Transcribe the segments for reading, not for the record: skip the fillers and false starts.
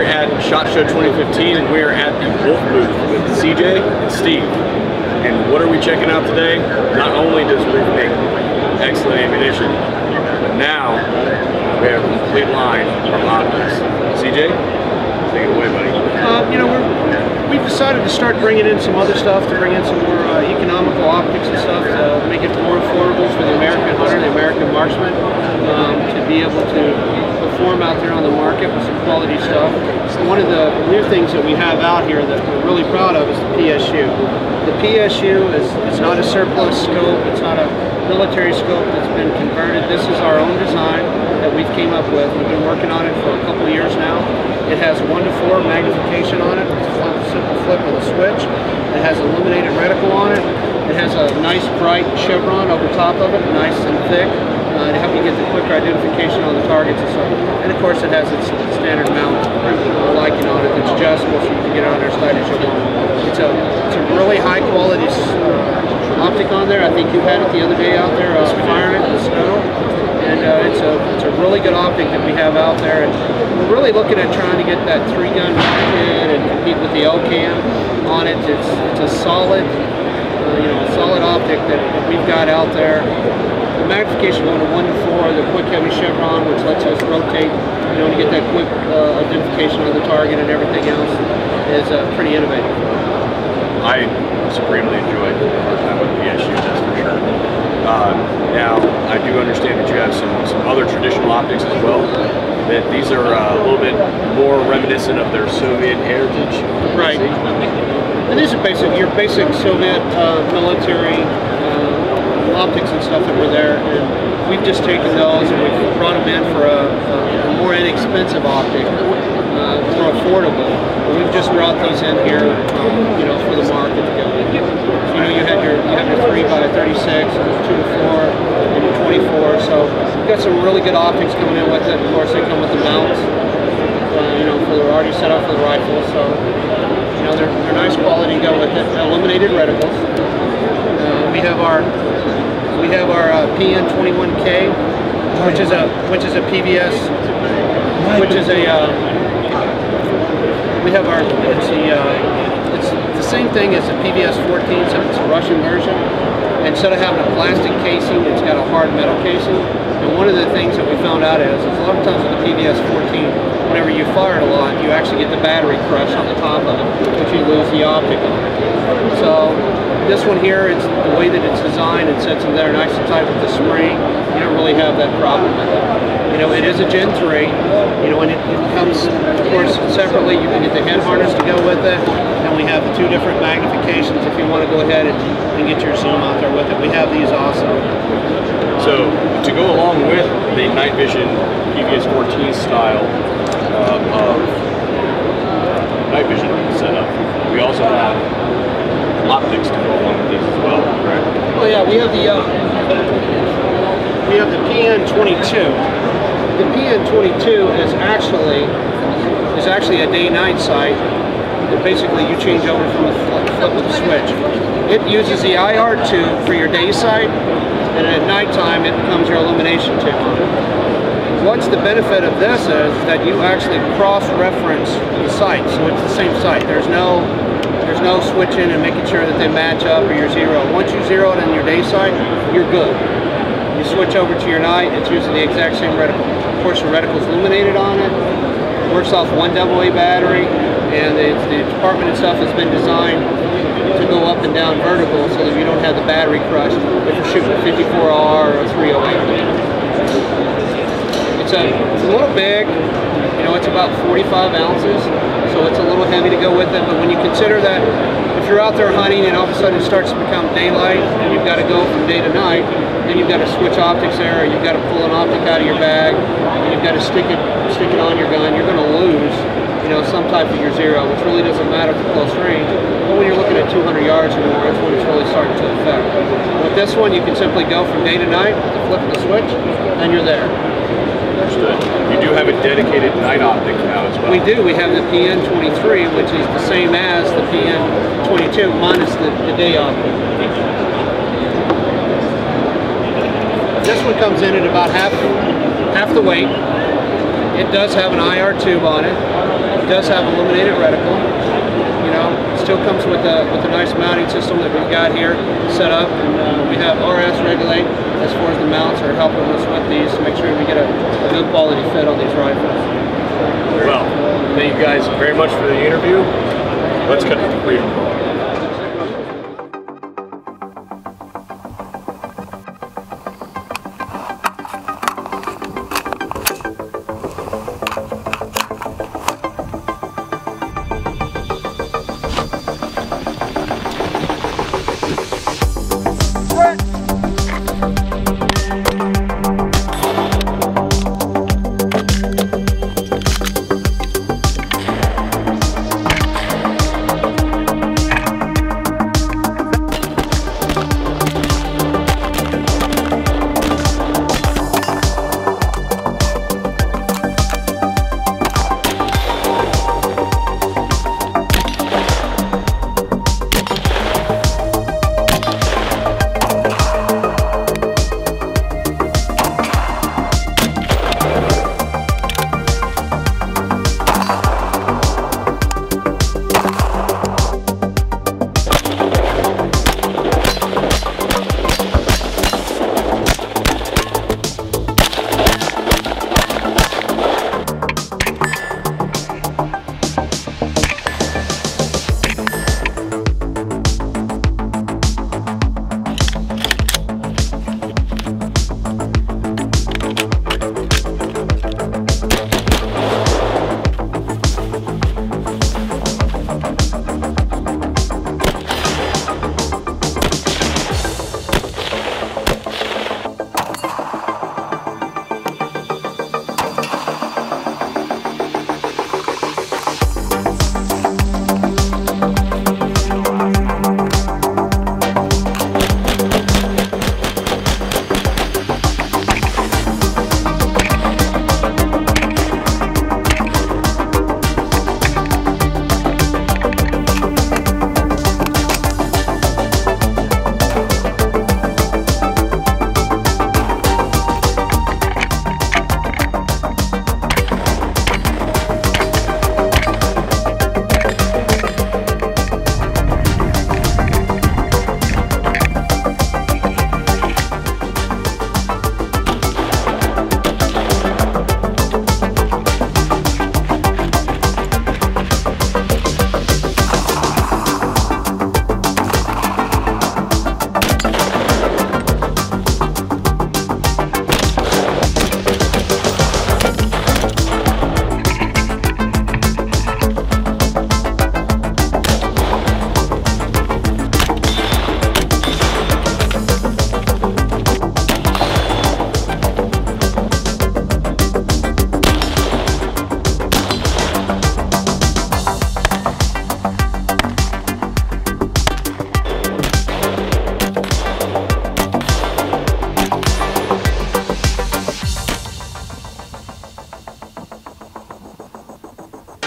here at SHOT Show 2015, and we are at the Wolf booth with CJ and Steve. And what are we checking out today? Not only does Wolf make excellent ammunition, but now we have a complete line of optics. CJ, take it away, buddy. You know, we've decided to start bringing in some other stuff, to bring in some more economical optics and stuff to make it more affordable for the American hunter, the American marksman, to be able to perform out there on the market with some quality stuff. So one of the new things that we have out here that we're really proud of is the PSU. The PSU is not a surplus scope, it's not a military scope that's been converted. This is our own design that we've came up with. We've been working on it for a couple of years now. It has 1:4 magnification on it. It's a simple flip of the switch. It has illuminated reticle on it. It has a nice bright chevron over top of it, nice and thick, to help you get the quicker identification on the targets and stuff. And of course it has its standard mount lighting on it that's adjustable so you can get it on there, slide as you want. It's a really high quality optic on there. I think you had it the other day out there firing it in the snow. And it's a really good optic that we have out there. And we're really looking at trying to get that 3-gun kit and compete with the L-cam on it. It's a solid, solid optic that we've got out there. The magnification going to 1:4, the quick heavy chevron, which lets us rotate, to get that quick identification on the target and everything else, is pretty innovative. I supremely enjoyed our time with PSU, that's for sure. Now, I do understand that you have some other traditional optics as well. That these are a little bit more reminiscent of their Soviet heritage. Right. And these are your basic Soviet military optics and stuff that were there, and we've just taken those and we've brought them in for a more inexpensive optic, more affordable. And we've just brought these in here, for the market to go with. You have your 3x36, and 2-4, and your 24. So we've got some really good optics coming in with it. Of course, they come with the mounts, they're already set up for the rifle. So they're nice quality to go with it. Illuminated reticles. We have our PN21K, which is a PVS, we have our it's the same thing as the PVS 14, so it's a Russian version. Instead of having a plastic casing, it's got a hard metal casing. And one of the things that we found out is a lot of times with the PVS 14, whenever you fire it a lot, you actually get the battery crush on the top of it, which you lose the optic on. So this one here, it's the way that it's designed, it sits in there nice and tight with the spring. You don't really have that problem with it. It is a Gen 3, and it comes, of course, separately. You can get the head harness to go with it, and we have the 2 different magnifications if you want to go ahead and get your zoom out there with it. We have these also. So, to go along with the Nightvision PVS 14 style of Nightvision setup, we also have optics to go along with these as well, correct? Oh yeah, we have the PN22. The PN22 is actually a day-night sight that basically you change over from the flip of the switch. It uses the IR tube for your day sight, and at nighttime it becomes your illumination tube. What's the benefit of this is that you actually cross-reference the sight, so it's the same sight. There's no switching and making sure that they match up or you're zero. Once you zero it in your day sight, you're good. You switch over to your night, it's using the exact same reticle. Of course, the reticle is illuminated on it, works off 1 AA battery, and the compartment itself has been designed to go up and down vertical so that you don't have the battery crush if you're shooting a 54R or a 308. It's a little big, it's about 45 ounces, so it's a little heavy to go with it, but when you consider that if you're out there hunting and all of a sudden it starts to become daylight and you've got to go from day to night, then you've got to switch optics there, or you've got to pull an optic out of your bag, and you've got to stick it on your gun, you're going to lose, some type of your zero, which really doesn't matter at the close range. But when you're looking at 200 yards or more, that's when it's really starting to affect. With this one, you can simply go from day to night with the flip of the switch, and you're there. Understood. You do have a dedicated night optic now as well. We do. We have the PN23, which is the same as the PN22 minus the day optic. This one comes in at about half the weight. It does have an IR tube on it. It does have illuminated reticle. You know, it still comes with a nice mounting system that we've got here set up, and we have RS regulate as far as the mounts are helping us with these to make sure we get a good quality fit on these rifles. Well, thank you guys very much for the interview. Let's cut to the freedom call.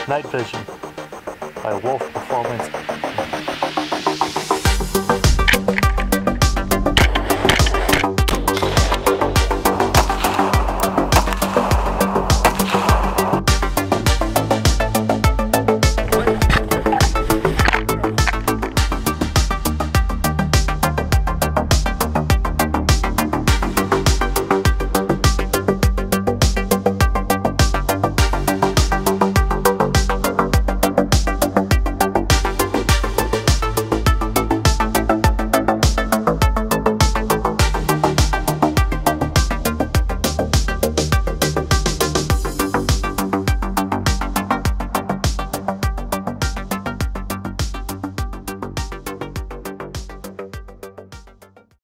Nightvision by Wolf Performance